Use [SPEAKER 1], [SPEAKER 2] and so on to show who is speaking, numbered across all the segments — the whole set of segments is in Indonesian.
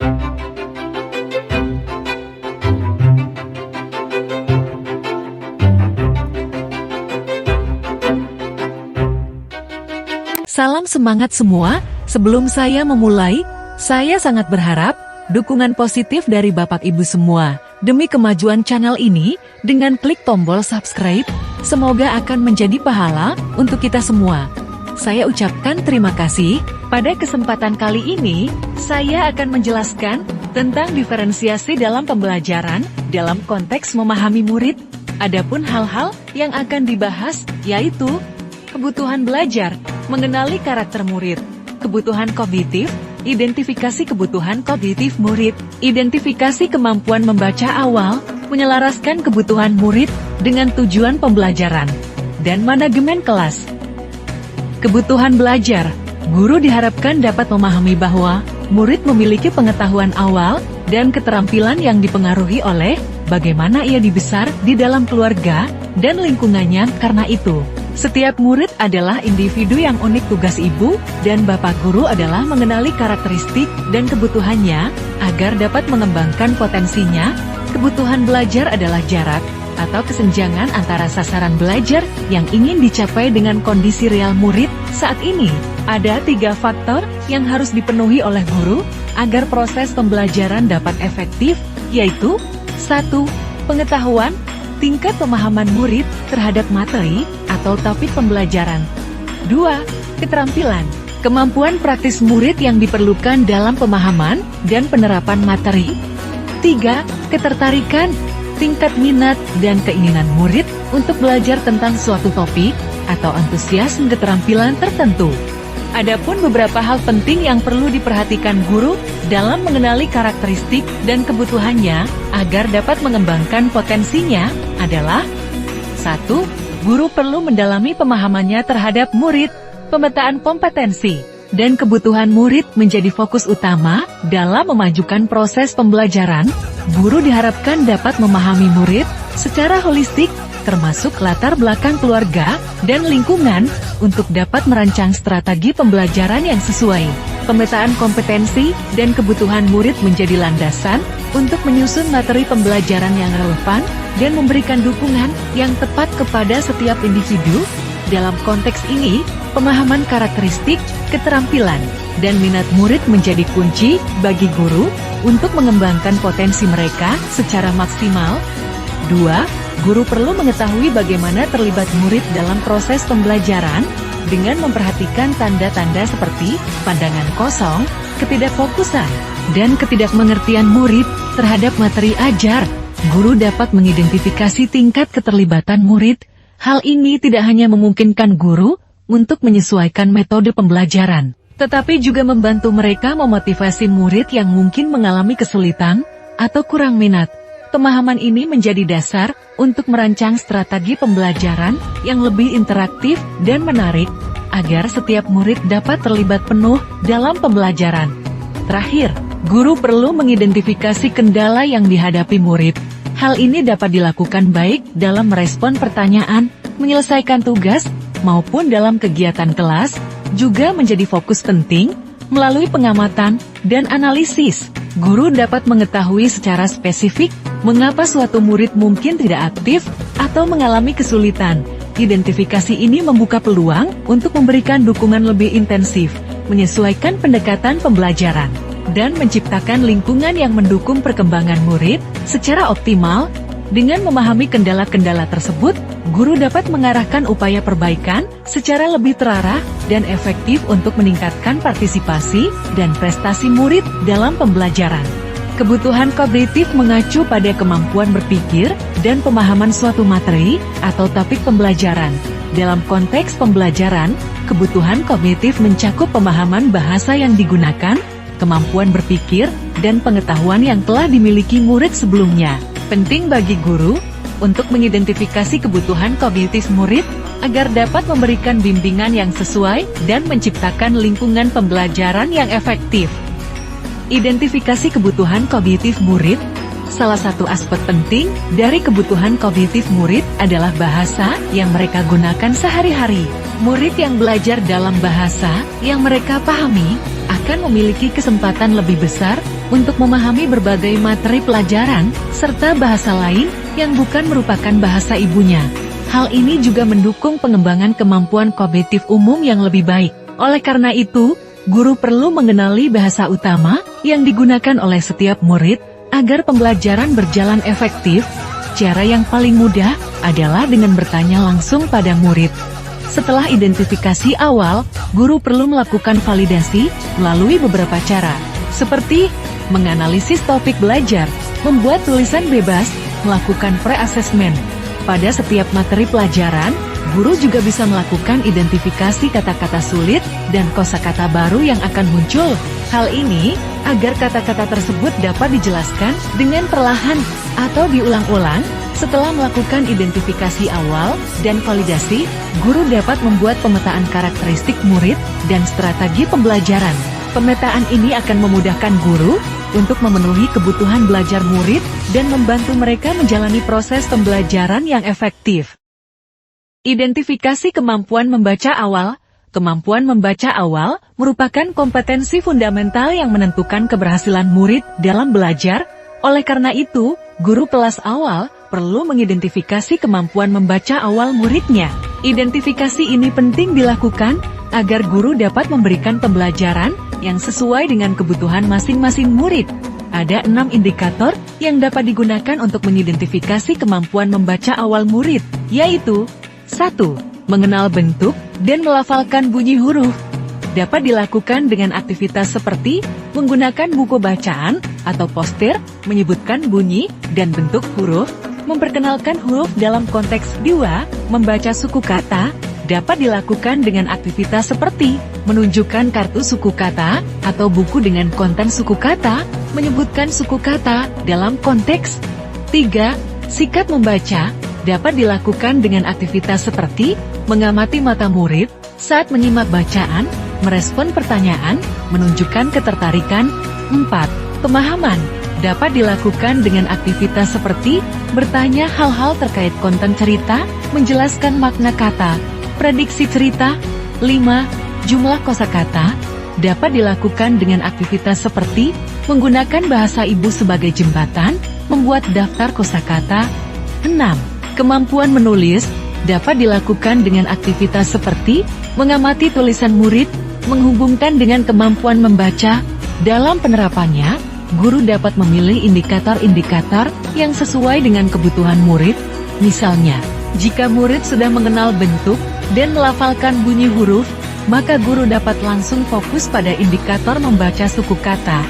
[SPEAKER 1] Salam semangat semua, sebelum saya memulai, saya sangat berharap dukungan positif dari Bapak Ibu semua demi kemajuan channel ini dengan klik tombol subscribe, semoga akan menjadi pahala untuk kita semua. Saya ucapkan terima kasih. Pada kesempatan kali ini, saya akan menjelaskan tentang diferensiasi dalam pembelajaran dalam konteks memahami murid. Adapun hal-hal yang akan dibahas yaitu kebutuhan belajar, mengenali karakter murid, kebutuhan kognitif, identifikasi kebutuhan kognitif murid, identifikasi kemampuan membaca awal, menyelaraskan kebutuhan murid dengan tujuan pembelajaran, dan manajemen kelas. Kebutuhan belajar, guru diharapkan dapat memahami bahwa murid memiliki pengetahuan awal dan keterampilan yang dipengaruhi oleh bagaimana ia dibesar di dalam keluarga dan lingkungannya. Karena itu, setiap murid adalah individu yang unik. Tugas ibu dan bapak guru adalah mengenali karakteristik dan kebutuhannya agar dapat mengembangkan potensinya. Kebutuhan belajar adalah jarak atau kesenjangan antara sasaran belajar yang ingin dicapai dengan kondisi real murid saat ini. Ada 3 faktor yang harus dipenuhi oleh guru agar proses pembelajaran dapat efektif, yaitu 1. Pengetahuan, tingkat pemahaman murid terhadap materi atau topik pembelajaran. 2. Keterampilan, kemampuan praktis murid yang diperlukan dalam pemahaman dan penerapan materi. 3. Ketertarikan, tingkat minat dan keinginan murid untuk belajar tentang suatu topik atau antusiasme keterampilan tertentu. Adapun beberapa hal penting yang perlu diperhatikan guru dalam mengenali karakteristik dan kebutuhannya agar dapat mengembangkan potensinya adalah 1. Guru perlu mendalami pemahamannya terhadap murid. Pemetaan kompetensi dan kebutuhan murid menjadi fokus utama dalam memajukan proses pembelajaran. Guru diharapkan dapat memahami murid secara holistik, termasuk latar belakang keluarga dan lingkungan, untuk dapat merancang strategi pembelajaran yang sesuai. Pemetaan kompetensi dan kebutuhan murid menjadi landasan untuk menyusun materi pembelajaran yang relevan dan memberikan dukungan yang tepat kepada setiap individu. Dalam konteks ini, pemahaman karakteristik, keterampilan, dan minat murid menjadi kunci bagi guru untuk mengembangkan potensi mereka secara maksimal. 2. Guru perlu mengetahui bagaimana terlibat murid dalam proses pembelajaran dengan memperhatikan tanda-tanda seperti pandangan kosong, ketidakfokusan, dan ketidakmengertian murid terhadap materi ajar. Guru dapat mengidentifikasi tingkat keterlibatan murid. Hal ini tidak hanya memungkinkan guru untuk menyesuaikan metode pembelajaran, tetapi juga membantu mereka memotivasi murid yang mungkin mengalami kesulitan atau kurang minat. Pemahaman ini menjadi dasar untuk merancang strategi pembelajaran yang lebih interaktif dan menarik, agar setiap murid dapat terlibat penuh dalam pembelajaran. Terakhir, guru perlu mengidentifikasi kendala yang dihadapi murid. Hal ini dapat dilakukan baik dalam merespon pertanyaan, menyelesaikan tugas, maupun dalam kegiatan kelas, juga menjadi fokus penting. Melalui pengamatan dan analisis, guru dapat mengetahui secara spesifik mengapa suatu murid mungkin tidak aktif atau mengalami kesulitan. Identifikasi ini membuka peluang untuk memberikan dukungan lebih intensif, menyesuaikan pendekatan pembelajaran, dan menciptakan lingkungan yang mendukung perkembangan murid secara optimal. Dengan memahami kendala-kendala tersebut, guru dapat mengarahkan upaya perbaikan secara lebih terarah dan efektif untuk meningkatkan partisipasi dan prestasi murid dalam pembelajaran. Kebutuhan kognitif mengacu pada kemampuan berpikir dan pemahaman suatu materi atau topik pembelajaran. Dalam konteks pembelajaran, kebutuhan kognitif mencakup pemahaman bahasa yang digunakan, kemampuan berpikir, dan pengetahuan yang telah dimiliki murid sebelumnya. Penting bagi guru untuk mengidentifikasi kebutuhan kognitif murid agar dapat memberikan bimbingan yang sesuai dan menciptakan lingkungan pembelajaran yang efektif. Identifikasi kebutuhan kognitif murid. Salah satu aspek penting dari kebutuhan kognitif murid adalah bahasa yang mereka gunakan sehari-hari. Murid yang belajar dalam bahasa yang mereka pahami akan memiliki kesempatan lebih besar untuk memahami berbagai materi pelajaran serta bahasa lain yang bukan merupakan bahasa ibunya. Hal ini juga mendukung pengembangan kemampuan kognitif umum yang lebih baik. Oleh karena itu, guru perlu mengenali bahasa utama yang digunakan oleh setiap murid agar pembelajaran berjalan efektif. Cara yang paling mudah adalah dengan bertanya langsung pada murid. Setelah identifikasi awal, guru perlu melakukan validasi melalui beberapa cara, seperti menganalisis topik belajar, membuat tulisan bebas, melakukan pre-assessment. Pada setiap materi pelajaran, guru juga bisa melakukan identifikasi kata-kata sulit dan kosakata baru yang akan muncul. Hal ini agar kata-kata tersebut dapat dijelaskan dengan perlahan atau diulang-ulang. Setelah melakukan identifikasi awal dan validasi, guru dapat membuat pemetaan karakteristik murid dan strategi pembelajaran. Pemetaan ini akan memudahkan guru untuk memenuhi kebutuhan belajar murid dan membantu mereka menjalani proses pembelajaran yang efektif. Identifikasi kemampuan membaca awal. Kemampuan membaca awal merupakan kompetensi fundamental yang menentukan keberhasilan murid dalam belajar. Oleh karena itu, guru kelas awal perlu mengidentifikasi kemampuan membaca awal muridnya. Identifikasi ini penting dilakukan agar guru dapat memberikan pembelajaran yang sesuai dengan kebutuhan masing-masing murid. Ada 6 indikator yang dapat digunakan untuk mengidentifikasi kemampuan membaca awal murid, yaitu 1. Mengenal bentuk dan melafalkan bunyi huruf. Dapat dilakukan dengan aktivitas seperti menggunakan buku bacaan atau poster, menyebutkan bunyi dan bentuk huruf, memperkenalkan huruf dalam konteks. 2. Membaca suku kata. Dapat dilakukan dengan aktivitas seperti menunjukkan kartu suku kata atau buku dengan konten suku kata, menyebutkan suku kata dalam konteks. 3. Sikat membaca. Dapat dilakukan dengan aktivitas seperti mengamati mata murid saat menyimak bacaan, merespon pertanyaan, menunjukkan ketertarikan. 4. Pemahaman. Dapat dilakukan dengan aktivitas seperti bertanya hal-hal terkait konten cerita, menjelaskan makna kata, prediksi cerita. 5. Jumlah kosakata. Dapat dilakukan dengan aktivitas seperti menggunakan bahasa ibu sebagai jembatan, membuat daftar kosakata. 6. Kemampuan menulis. Dapat dilakukan dengan aktivitas seperti mengamati tulisan murid, menghubungkan dengan kemampuan membaca. Dalam penerapannya, guru dapat memilih indikator-indikator yang sesuai dengan kebutuhan murid. Misalnya, jika murid sudah mengenal bentuk dan melafalkan bunyi huruf, maka guru dapat langsung fokus pada indikator membaca suku kata.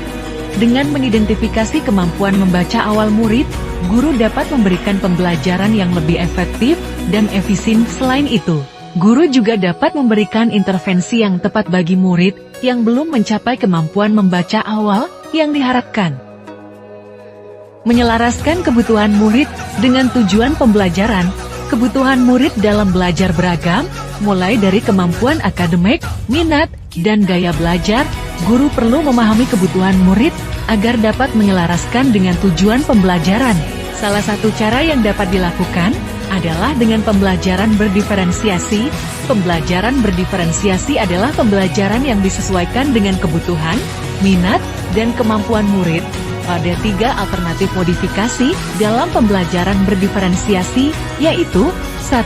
[SPEAKER 1] Dengan mengidentifikasi kemampuan membaca awal murid, guru dapat memberikan pembelajaran yang lebih efektif dan efisien. Selain itu, guru juga dapat memberikan intervensi yang tepat bagi murid yang belum mencapai kemampuan membaca awal yang diharapkan. Menyelaraskan kebutuhan murid dengan tujuan pembelajaran. Kebutuhan murid dalam belajar beragam, mulai dari kemampuan akademik, minat, dan gaya belajar. Guru perlu memahami kebutuhan murid agar dapat menyelaraskan dengan tujuan pembelajaran. Salah satu cara yang dapat dilakukan adalah dengan pembelajaran berdiferensiasi. Pembelajaran berdiferensiasi adalah pembelajaran yang disesuaikan dengan kebutuhan, minat, dan kemampuan murid. Ada 3 alternatif modifikasi dalam pembelajaran berdiferensiasi, yaitu 1.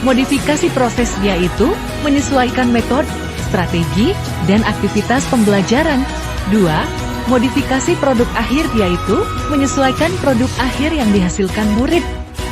[SPEAKER 1] Modifikasi proses, yaitu menyesuaikan metode, strategi, dan aktivitas pembelajaran. 2. Modifikasi produk akhir, yaitu menyesuaikan produk akhir yang dihasilkan murid.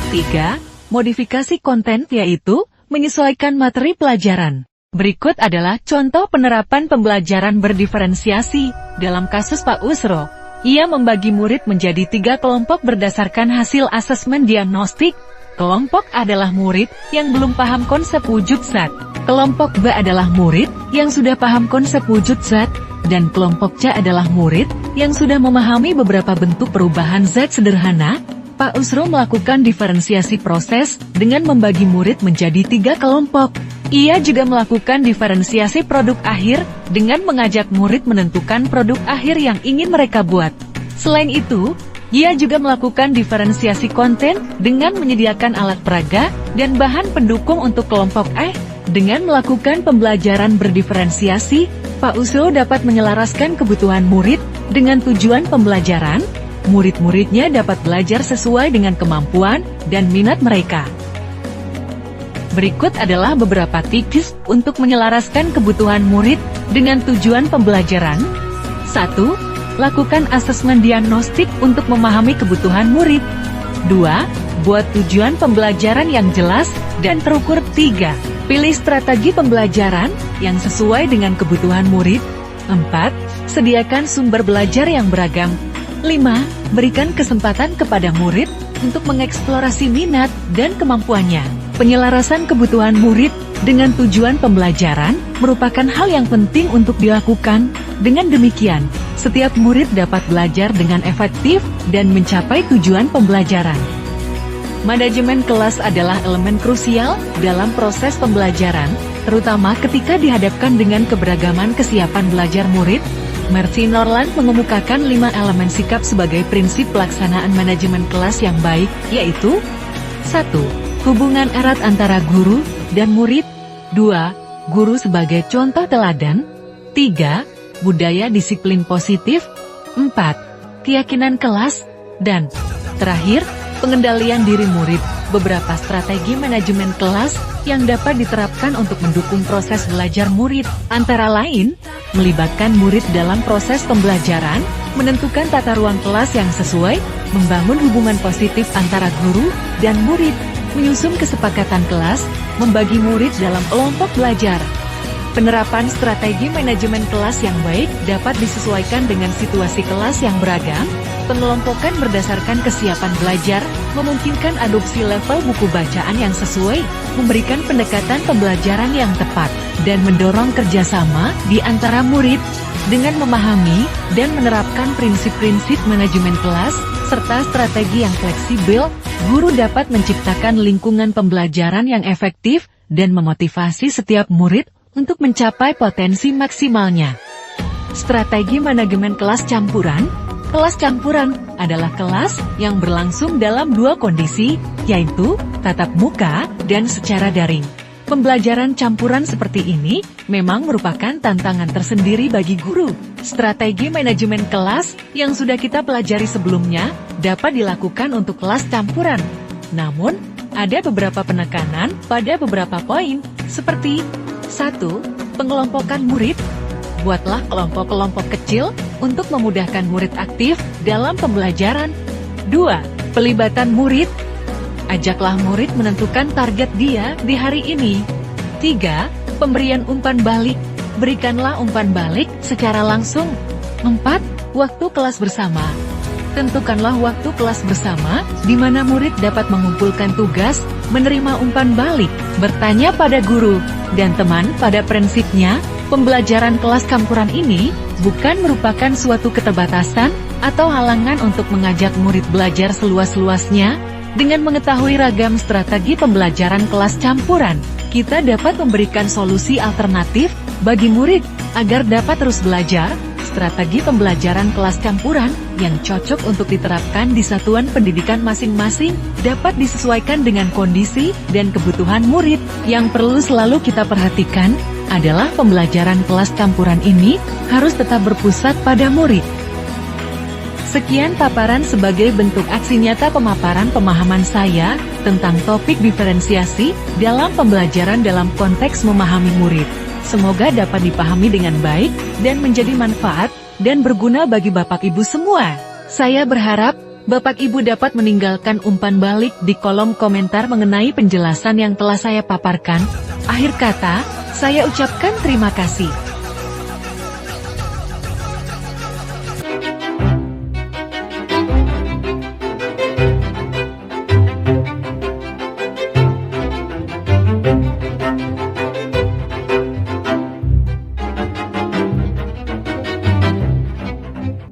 [SPEAKER 1] 3. Modifikasi konten, yaitu menyesuaikan materi pelajaran. Berikut adalah contoh penerapan pembelajaran berdiferensiasi. Dalam kasus Pak Usro, ia membagi murid menjadi 3 kelompok berdasarkan hasil asesmen diagnostik. Kelompok adalah murid yang belum paham konsep wujud zat. Kelompok B adalah murid yang sudah paham konsep wujud zat. Dan kelompok C adalah murid yang sudah memahami beberapa bentuk perubahan zat sederhana. Pak Usro melakukan diferensiasi proses dengan membagi murid menjadi 3 kelompok. Ia juga melakukan diferensiasi produk akhir dengan mengajak murid menentukan produk akhir yang ingin mereka buat. Selain itu, ia juga melakukan diferensiasi konten dengan menyediakan alat peraga dan bahan pendukung untuk kelompok E. Dengan melakukan pembelajaran berdiferensiasi, Pak Uso dapat menyelaraskan kebutuhan murid dengan tujuan pembelajaran. Murid-muridnya dapat belajar sesuai dengan kemampuan dan minat mereka. Berikut adalah beberapa tips untuk menyelaraskan kebutuhan murid dengan tujuan pembelajaran. 1. Lakukan asesmen diagnostik untuk memahami kebutuhan murid. 2. Buat tujuan pembelajaran yang jelas dan terukur. 3. Pilih strategi pembelajaran yang sesuai dengan kebutuhan murid. 4. Sediakan sumber belajar yang beragam. 5. Berikan kesempatan kepada murid untuk mengeksplorasi minat dan kemampuannya. Penyelarasan kebutuhan murid dengan tujuan pembelajaran merupakan hal yang penting untuk dilakukan. Dengan demikian, setiap murid dapat belajar dengan efektif dan mencapai tujuan pembelajaran. Manajemen kelas adalah elemen krusial dalam proses pembelajaran, terutama ketika dihadapkan dengan keberagaman kesiapan belajar murid. Mercy Norland mengemukakan 5 elemen sikap sebagai prinsip pelaksanaan manajemen kelas yang baik, yaitu 1. Hubungan erat antara guru dan murid. 2. Guru sebagai contoh teladan. 3. Budaya disiplin positif. 4. Keyakinan kelas. Dan terakhir, pengendalian diri murid. Beberapa strategi manajemen kelas yang dapat diterapkan untuk mendukung proses belajar murid, antara lain, melibatkan murid dalam proses pembelajaran, menentukan tata ruang kelas yang sesuai, membangun hubungan positif antara guru dan murid, menyusun kesepakatan kelas, membagi murid dalam kelompok belajar. Penerapan strategi manajemen kelas yang baik dapat disesuaikan dengan situasi kelas yang beragam. Pengelompokan berdasarkan kesiapan belajar, memungkinkan adopsi level buku bacaan yang sesuai, memberikan pendekatan pembelajaran yang tepat, dan mendorong kerjasama di antara murid. Dengan memahami dan menerapkan prinsip-prinsip manajemen kelas, serta strategi yang fleksibel, guru dapat menciptakan lingkungan pembelajaran yang efektif dan memotivasi setiap murid untuk mencapai potensi maksimalnya. Strategi manajemen kelas campuran. Kelas campuran adalah kelas yang berlangsung dalam 2 kondisi, yaitu tatap muka dan secara daring. Pembelajaran campuran seperti ini memang merupakan tantangan tersendiri bagi guru. Strategi manajemen kelas yang sudah kita pelajari sebelumnya dapat dilakukan untuk kelas campuran. Namun, ada beberapa penekanan pada beberapa poin, seperti 1. Pengelompokan murid. Buatlah kelompok-kelompok kecil untuk memudahkan murid aktif dalam pembelajaran. 2. Pelibatan murid. Ajaklah murid menentukan target dia di hari ini. 3. Pemberian umpan balik. Berikanlah umpan balik secara langsung. 4. Waktu kelas bersama. Tentukanlah waktu kelas bersama, di mana murid dapat mengumpulkan tugas, menerima umpan balik, bertanya pada guru, dan teman. Pada prinsipnya, pembelajaran kelas campuran ini bukan merupakan suatu keterbatasan atau halangan untuk mengajak murid belajar seluas-luasnya. Dengan mengetahui ragam strategi pembelajaran kelas campuran, kita dapat memberikan solusi alternatif bagi murid agar dapat terus belajar. Strategi pembelajaran kelas campuran yang cocok untuk diterapkan di satuan pendidikan masing-masing dapat disesuaikan dengan kondisi dan kebutuhan murid. Yang perlu selalu kita perhatikan adalah pembelajaran kelas campuran ini harus tetap berpusat pada murid. Sekian paparan sebagai bentuk aksi nyata pemaparan pemahaman saya tentang topik diferensiasi dalam pembelajaran dalam konteks memahami murid. Semoga dapat dipahami dengan baik dan menjadi manfaat dan berguna bagi Bapak Ibu semua. Saya berharap Bapak Ibu dapat meninggalkan umpan balik di kolom komentar mengenai penjelasan yang telah saya paparkan. Akhir kata, saya ucapkan terima kasih.